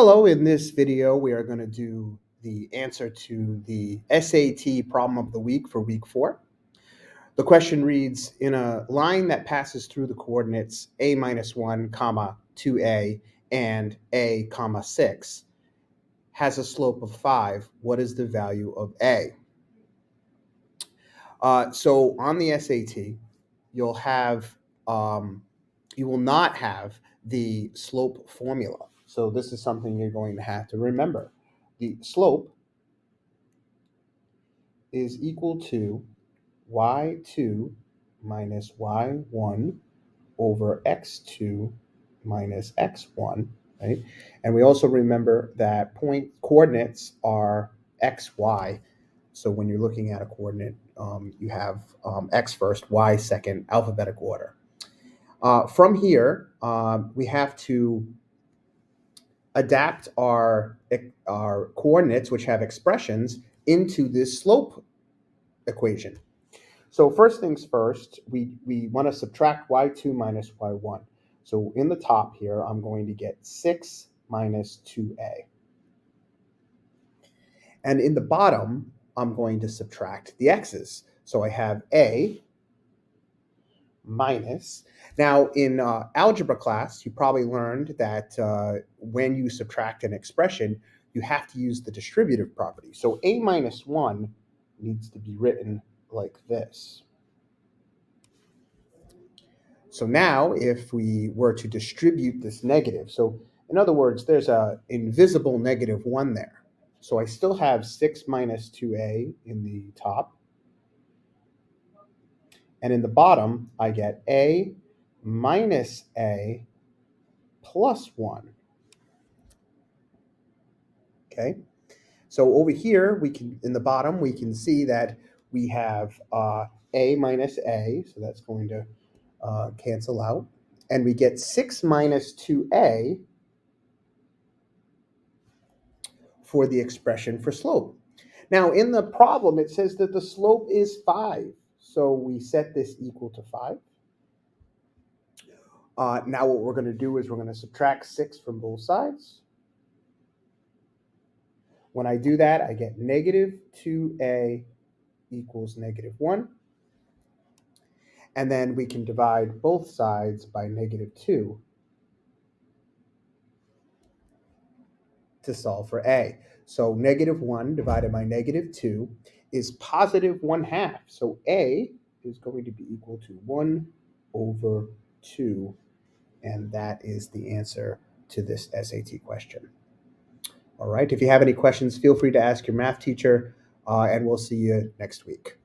Hello, in this video, we are going to do the answer to the SAT problem of the week for week 4. The question reads, in a line that passes through the coordinates a minus 1, comma, 2a, and a, comma, 6, has a slope of 5. What is the value of a? So on the SAT, you'll have, you will not have the slope formula. So this is something you're going to have to remember. The slope is equal to y2 minus y1 over x2 minus x1, right? And we also remember that point coordinates are x, y. So when you're looking at a coordinate, you have x first, y second, alphabetical order. From here, we have to adapt our coordinates, which have expressions, into this slope equation. So first things first, we want to subtract y2 minus y1. So in the top here, I'm going to get 6 minus 2a. And in the bottom, I'm going to subtract the x's. So I have a minus. Now, in algebra class, you probably learned that when you subtract an expression, you have to use the distributive property. So a minus 1 needs to be written like this. So now if we were to distribute this negative, so in other words, there's an invisible negative 1 there. So I still have 6 minus 2a in the top. And in the bottom, I get a minus a plus 1. Okay. So over here, we can, in the bottom, we can see that we have a minus a, so that's going to cancel out. And we get 6 minus 2a for the expression for slope. Now, in the problem, it says that the slope is 5. So we set this equal to 5. Now what we're going to do is we're going to subtract 6 from both sides. When I do that, I get negative 2a equals negative 1. And then we can divide both sides by negative 2 to solve for a. So negative 1 divided by negative 2 is positive 1/2. So a is going to be equal to 1 over 2. And that is the answer to this SAT question. All right. If you have any questions, feel free to ask your math teacher, and we'll see you next week.